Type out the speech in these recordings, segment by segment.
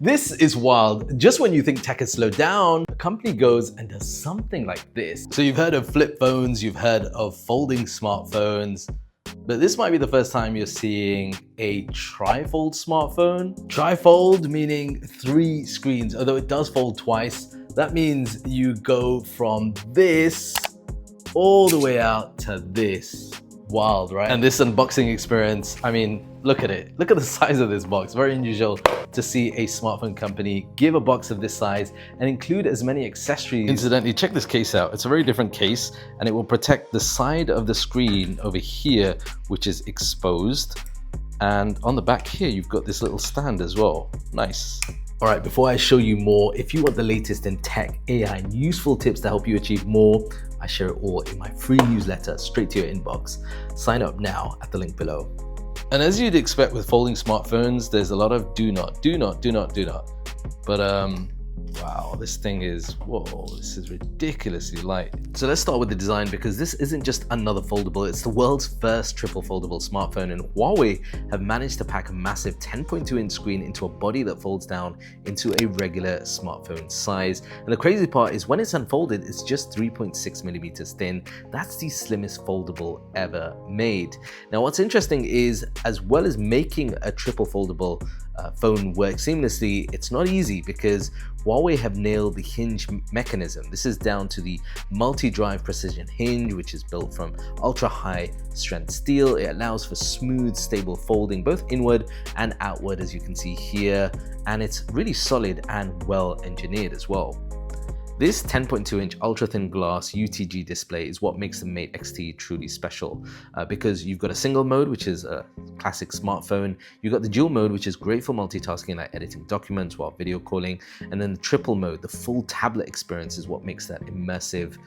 This is wild. Just when you think tech has slowed down, a company goes and does something like this. So you've heard of flip phones, you've heard of folding smartphones, but this might be the first time you're seeing a tri-fold smartphone. Tri-fold meaning 3 screens, although it does fold twice. That means you go from this all the way out to this. Wild, right? And this unboxing experience, I mean, look at it. Look at the size of this box. Very unusual to see a smartphone company give a box of this size and include as many accessories. Incidentally, check this case out. It's a very different case, and it will protect the side of the screen over here, which is exposed. And on the back here, you've got this little stand as well. Nice. All right, before I show you more, if you want the latest in tech, AI, and useful tips to help you achieve more, I share it all in my free newsletter straight to your inbox. Sign up now at the link below. And as you'd expect with folding smartphones, there's a lot of do not. But wow, this thing is, whoa, this is ridiculously light. So let's start with the design, because this isn't just another foldable, it's the world's first triple foldable smartphone, and Huawei have managed to pack a massive 10.2-inch screen into a body that folds down into a regular smartphone size. And the crazy part is when it's unfolded, it's just 3.6 millimeters thin. That's the slimmest foldable ever made. Now, what's interesting is, as well as making a triple foldable phone work seamlessly, it's not easy, because Huawei have nailed the hinge mechanism. This is down to the multi-drive precision hinge, which is built from ultra high strength steel. It allows for smooth, stable folding, both inward and outward, as you can see here. And it's really solid and well engineered as well. This 10.2-inch ultra-thin glass UTG display is what makes the Mate XT truly special, because you've got a single mode, which is a classic smartphone. You've got the dual mode, which is great for multitasking like editing documents while video calling, and then the triple mode, the full tablet experience, is what makes that immersive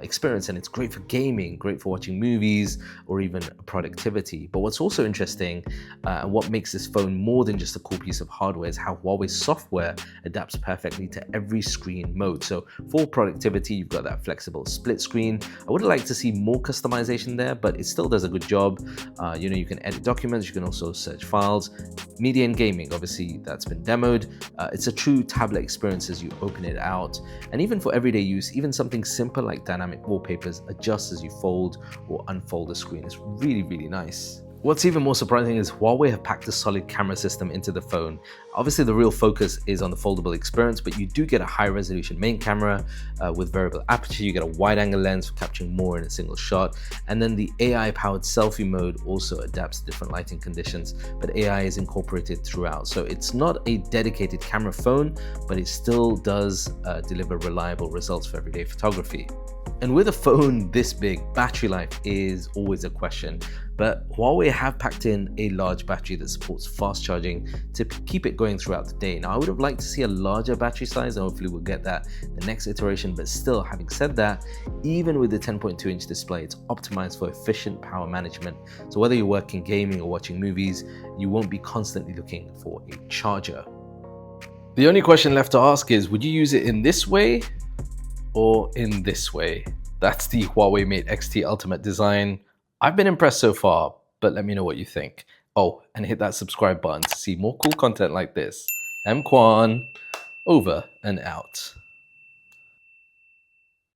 experience, and it's great for gaming, great for watching movies, or even productivity. But what's also interesting, and what makes this phone more than just a cool piece of hardware, is how Huawei's software adapts perfectly to every screen mode. So for productivity, you've got that flexible split screen. I would like to see more customization there, but it still does a good job. You can edit documents, you can also search files. Media and gaming, obviously that's been demoed. It's a true tablet experience as you open it out. And even for everyday use, even something simple like dynamic wallpapers adjust as you fold or unfold the screen. It's really, really nice. What's even more surprising is Huawei have packed a solid camera system into the phone. Obviously, the real focus is on the foldable experience, but you do get a high-resolution main camera with variable aperture. You get a wide-angle lens for capturing more in a single shot. And then the AI-powered selfie mode also adapts to different lighting conditions, but AI is incorporated throughout. So it's not a dedicated camera phone, but it still does deliver reliable results for everyday photography. And with a phone this big, battery life is always a question, but Huawei have packed in a large battery that supports fast charging to keep it going throughout the day. Now, I would have liked to see a larger battery size, and hopefully we'll get that the next iteration, but still, having said that, even with the 10.2-inch display, it's optimized for efficient power management. So whether you're working, gaming, or watching movies, you won't be constantly looking for a charger. The only question left to ask is, would you use it in this way or in this way? That's the Huawei Mate XT Ultimate design. I've been impressed so far, but let me know what you think. Oh, and hit that subscribe button to see more cool content like this. M Kwan, over and out.